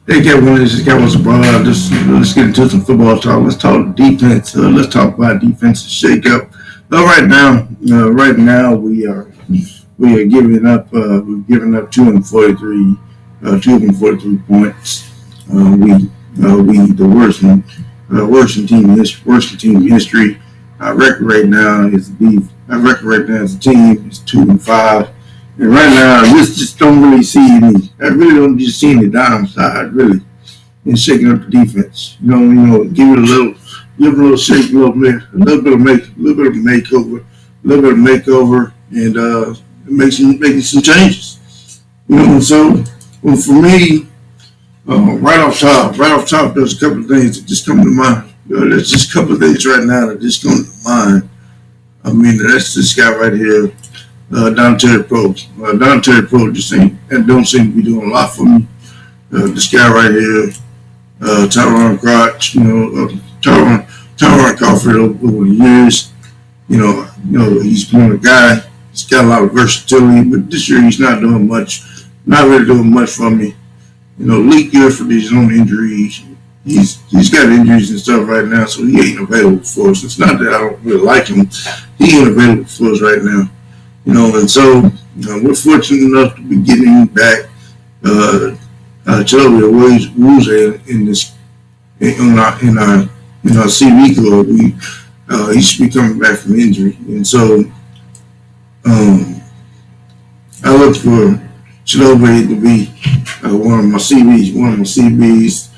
Hey, Kevin, this is Kevin Sabah. Let's get into some football talk. Let's talk defense. Let's talk about defensive shakeup. Right now we are giving up. We're giving up 243 points. We the worst in team history. Our record right now is our record right now as a team is 2-5. And right now, I just don't really see any. I really don't just see any downside, really, in shaking up the defense. Give it a little shake, a little bit of makeover, and making some changes. So well, for me, right off top, there's a couple of things that just come to mind. There's just a couple of things right now that just come to mind. I mean, that's this guy right here, Dante Pro. Dante Pro just ain't and don't seem to be doing a lot for me. This guy right here, Tyron Crotch, Tyron Crawford over the years. He's been a guy. He's got a lot of versatility, but this year he's not doing much. Not really doing much for me. Leak Gifford is on injuries. He's got injuries and stuff right now, so he ain't available for us. It's not that I don't really like him. He ain't available for us right now. And so we're fortunate enough to be getting him back. Chelby Wooze in this in our CV club. He should be coming back from injury, and so I look for Chelby to be one of my CVs.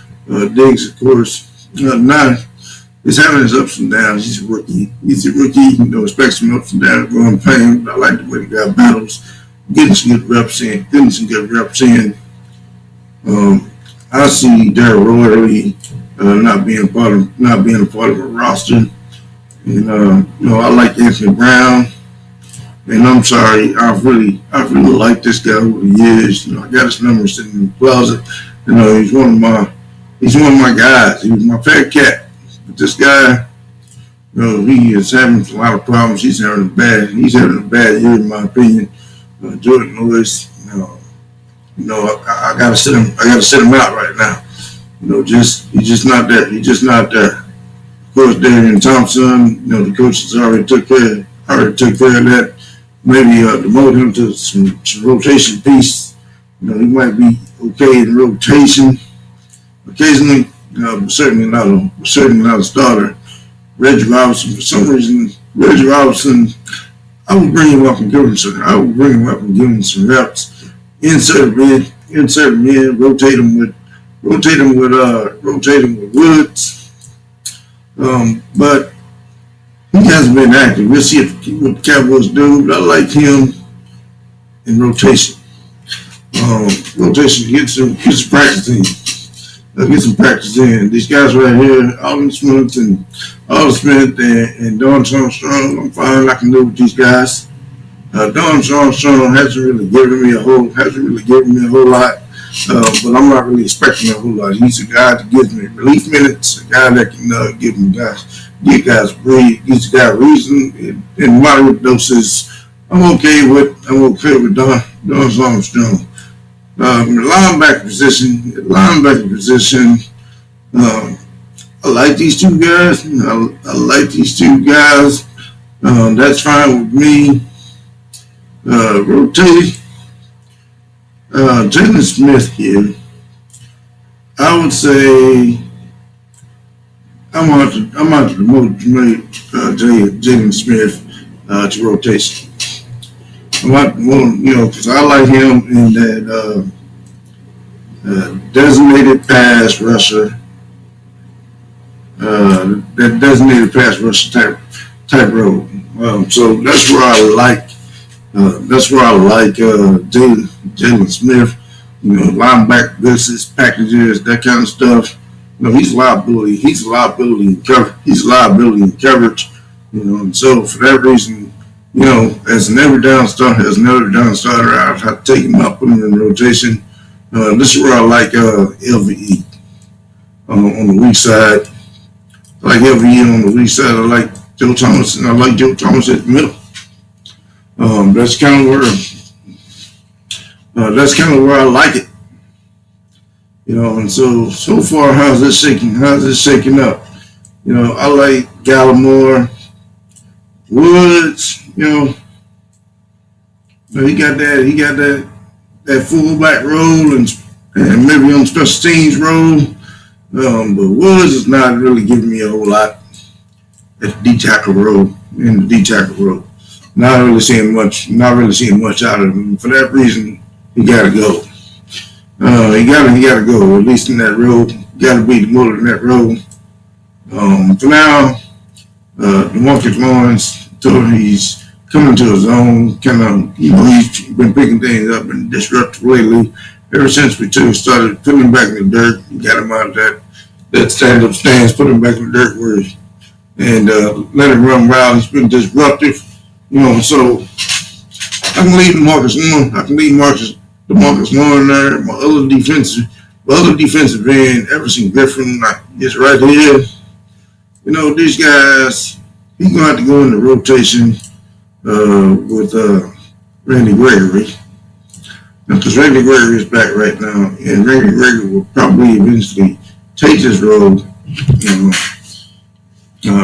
Diggs, of course, not is having his ups and downs. He's a rookie. Expect some ups and downs, growing pain. But I like the way the guy battles, getting some good reps in. I see Darryl Roy not being a part of a roster. And I like Anthony Brown. And I'm sorry, I've really liked this guy over the years. I got his number sitting in the closet. He's one of my guys. He was my pet cat. But this guy, he is having a lot of problems. He's having a bad year in my opinion. Jordan Lewis, I gotta sit him out right now. He's just not there. Of course, Darian Thompson, the coaches already took care of that. Maybe demote him to some rotation piece. He might be okay in rotation occasionally, but certainly not a starter. Reggie Robinson, for some reason, I would bring him up and give him some reps. Insert him in, rotate him with Woods. But he hasn't been active. We'll see what the Cowboys do. But I like him in rotation. Get some practice in. Get some practice in. These guys right here, Alden Smith and Don Armstrong, I'm fine. I can live with these guys. Don Armstrong hasn't really given me a whole lot. But I'm not really expecting a whole lot. He's a guy that gives me relief minutes, a guy that can give guys breathe. He's a guy reason in moderate doses. I'm okay with Don Armstrong. Linebacker position. I like these two guys. That's fine with me. Rotate. Jalen Smith here. I would say I'm going to promote Jalen Smith to rotation. Because I like him in that designated pass rusher. That designated pass rusher type role. So that's where I like. Jalen Smith. Linebacker blitzes, packages, that kind of stuff. He's a liability. He's a liability in coverage. And so for that reason, as an every down starter, I'd have to take him up, put him in rotation. This is where I like LVE on the weak side. I like LVE on the weak side. I like Joe Thomas, and I like Joe Thomas at the middle. That's kind of where I like it. And so far, how's this shaking? How's this shaking up? I like Gallimore, Woods. He got that fullback role and maybe on special teams role. But Woods is not really giving me a whole lot at the D tackle role in the D tackle role. Not really seeing much. Not really seeing much out of him. For that reason, he got to go. He got to go. At least in that role, got to be demoted in that role. For now, DeMarcus Lawrence told him he's coming to his own. Kind of, he's been picking things up and disruptive lately. Ever since we started putting him back in the dirt, we got him out of that stand-up stance, put him back in the dirt and let him run wild. He's been disruptive, So I can leave DeMarcus Lawrence. I can leave DeMarcus Lawrence there. My other defensive end, Everson Griffin, is right here. These guys, he's gonna have to go into rotation with Randy Gregory. Because Randy Gregory is back right now, and Randy Gregory will probably eventually take this role,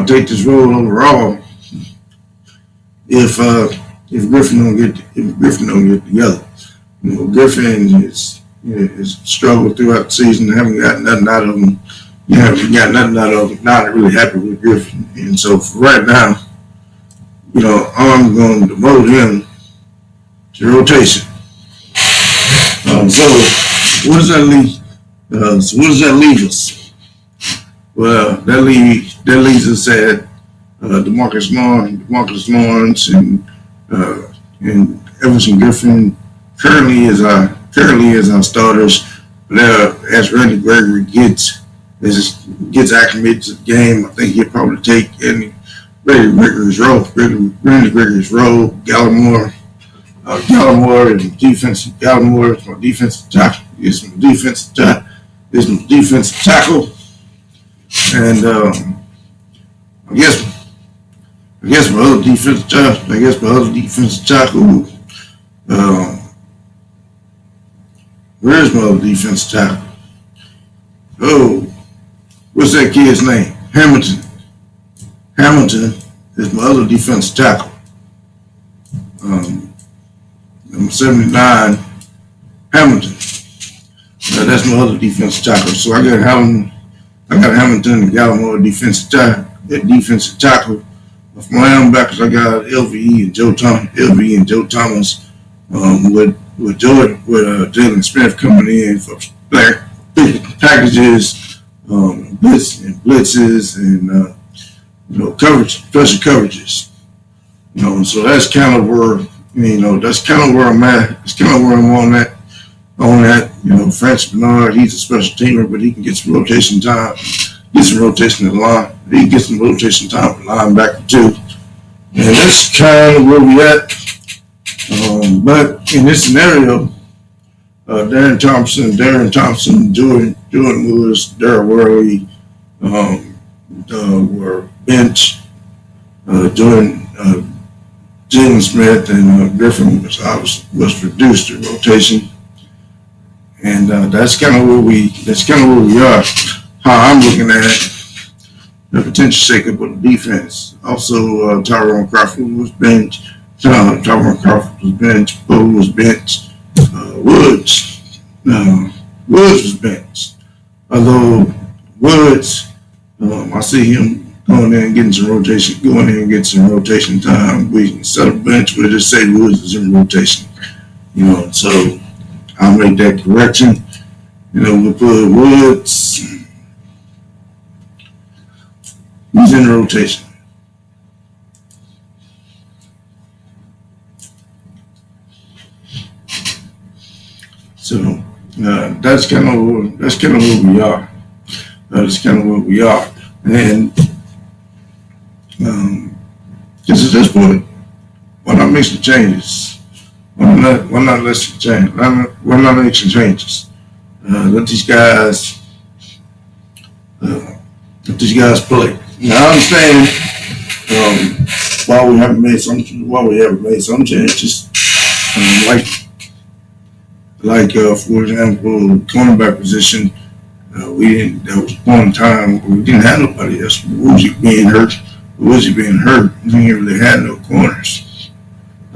take this role overall if Griffin don't get together. Griffin is struggled throughout the season. Haven't got nothing out of him. Haven't got nothing out of him. Not really happy with Griffin, and so for right now, I'm going to demote him to rotation. So what does that leave? What does that leave us? Well, that leaves us at DeMarcus Lawrence, and Everson Griffin currently is our starters. But as Randy Gregory gets acclimated to the game, I think he'll probably take Randy Gregory's role. Gallimore is my defensive tackle. Is my defensive tackle, and I guess my other defensive tackle. Where's my other defensive tackle? Oh, what's that kid's name? Hamilton is my other defensive tackle. Number 79, Hamilton. That's my other defensive tackle. So I got Hamilton and Gallimore defensive tackle. For my linebackers, I got LVE and Joe Thomas. With Jalen Smith coming in for packages, blitzes, and special coverages. So that's kind of where. That's kind of where I'm at. It's kind of where I'm on that. Francis Bernard, he's a special teamer, but he can get some rotation time. Get some rotation in the line. He can get some rotation time for linebacker too. And that's kind of where we at. But in this scenario, Darren Thompson, Jordan Lewis, Darryl Worley were bench. Jalen Smith and Griffin was reduced to rotation, and that's kind of where we are. How I'm looking at the potential shakeup of the defense. Also, Tyrone Crawford was benched. Poe was benched. Woods was benched. Although Woods, I see him going in and getting some rotation time. We instead of bench, we just say Woods is in rotation. So I'll make that correction. We put Woods. He's in rotation. So that's kind of where we are. That's kind of where we are. And because at this point, why not make some changes? Why not let some change? Why not make some changes? Let these guys play. Now I understand why we haven't made some changes. Like, for example, cornerback position, we didn't. There was one time where we didn't have nobody else. Woozy being hurt, Woozy being hurt, we didn't really have no corners.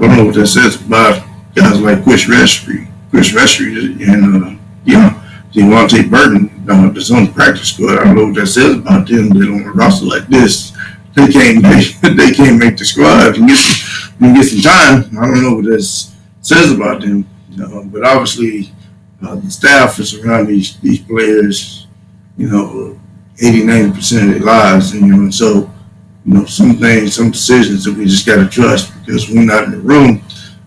I don't know what that says about guys like Chris Restry, and Devontae Burton that's on the practice squad. I don't know what that says about them. That on a roster like this, they can't make the squad and get some time. I don't know what this says about them, but obviously the staff is around these players, 80-90% of their lives, and so some things, some decisions that we just got to trust because we're not in the room.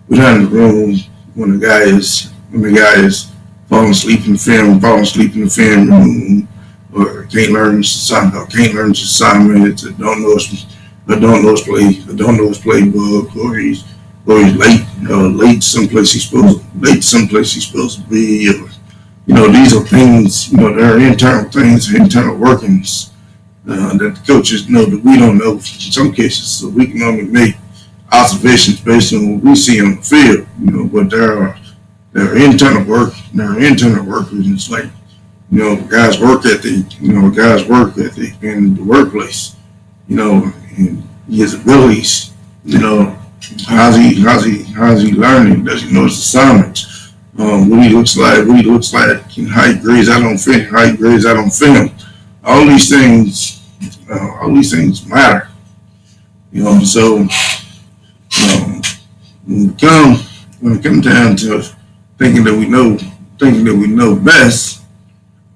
We're not in the room when the guy is falling asleep in the film room, or can't learn his assignment, or don't know his playbook, or he's late someplace he's supposed to be, or these are things, there are internal things, internal workings that the coaches know that we don't know in some cases, so we can only make observations based on what we see on the field, but there are internal workers, and it's like, guys' work ethic in the workplace, and his abilities, how's he learning? Does he know his assignments? What he looks like, how he grades out on film, all these things matter, so when it comes down to thinking that we know best,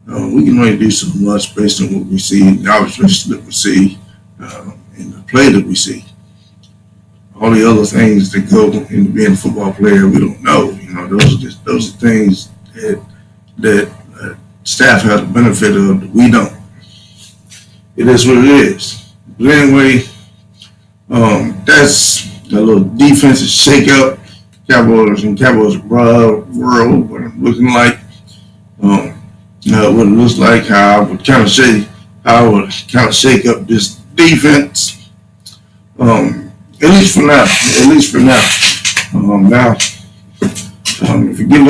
we can only do so much based on what we see, the observations that we see, and the play that we see. All the other things that go into being a football player, we don't know. Those are things that staff has the benefit of that we don't. It is what it is. But anyway, that's a little defensive shakeup. Cowboys world, what I'm looking like, what it looks like, how I would kind of shake up this defense, at least for now. Now, if you get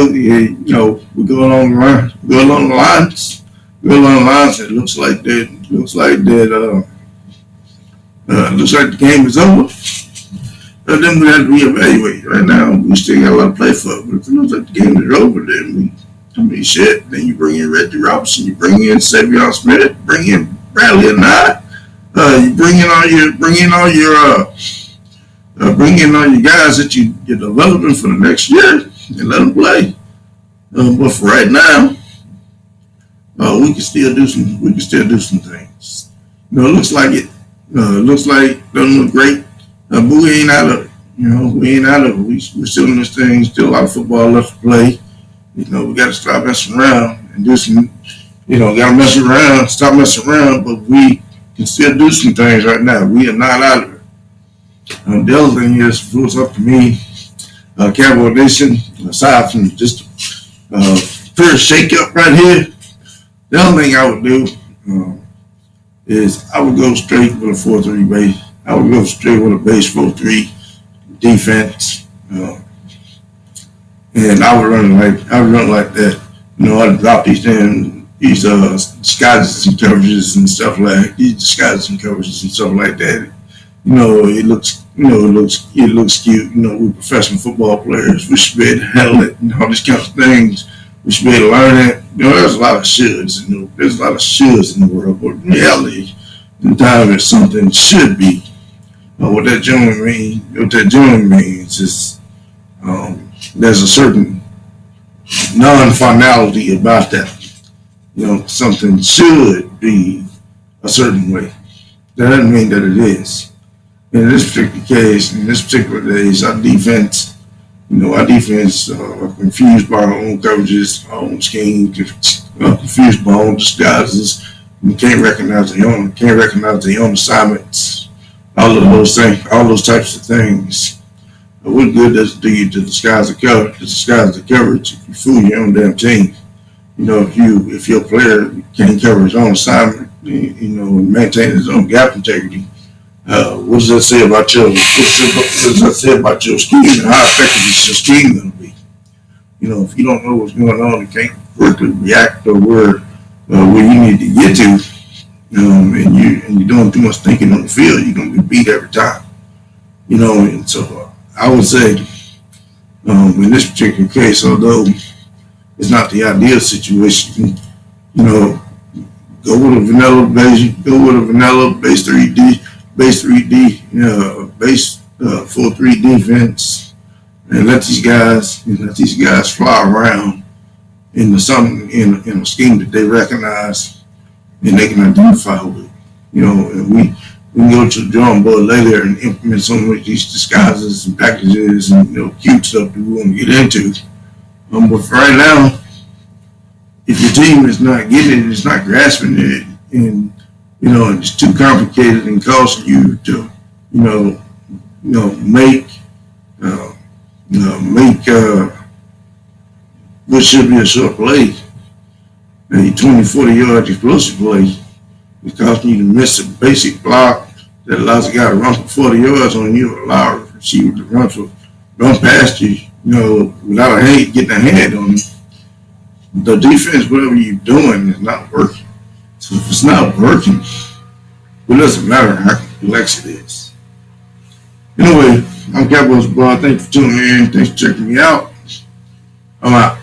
we go along the lines. It looks like the game is over. Then we have to reevaluate. Right now, we still got a lot to play for. But if it looks like the game is over, then then you bring in Reggie Robinson, you bring in Savion Smith, bring in Bradley and you bring in all your guys that you're developing for the next year and let them play. But for right now, we can still do some things. It looks like doesn't look great. But we ain't out of it. We're still in this thing. Still a lot of football left to play. We got to stop messing around and do some. Stop messing around. But we can still do some things right now. We are not out of it. The other thing is, if it was up to me, Cowboy Nation, aside from just pure shake-up right here, the other thing I would do is I would go straight with a 4-3 base. I would go straight with a base 4-3 defense, and I would run like that. I'd drop these disguises and coverages and stuff like that. It looks cute. We're professional football players. We should be able to handle it and all these kinds of things. We should be able to learn it. There's a lot of shoulds. There's a lot of shoulds in the world, but in reality, in time, it's something should be. What that generally means is there's a certain non-finality about that. Something should be a certain way. That doesn't mean that it is. In this particular case, our defense confused by our own coverages, our own scheme, confused by our own disguises. We can't recognize their own assignments. All of those things, all those types of things. What good does it do you to disguise the coverage if you fool your own damn team? If your player can't cover his own assignment, and maintain his own gap integrity, what does that say about your scheme and how effective is your scheme going to be? if you don't know what's going on and can't quickly react or where you need to get to, and you're doing too much thinking on the field, you're gonna be beat every time. And so I would say, in this particular case, although it's not the ideal situation, you know, go with a vanilla base 3D, base 4-3 defense, and let these guys fly around into something in a scheme that they recognize and they can identify with. And we can go to the drawing board later and implement some of these disguises and packages and cute stuff that we want to get into. But for right now, if your team is not getting it, it's not grasping it, and it's too complicated and causing you to, make, make what should be a short play, a 20-40 yard explosive play. It's causing you to miss a basic block that allows a guy to run for 40 yards on you, or allow a receiver to run past you, without getting a hand on you. The defense, whatever you're doing, is not working. So if it's not working, it doesn't matter how complex it is. Anyway, I'm Cowboys Boy. Thanks for tuning in. Thanks for checking me out. I'm out.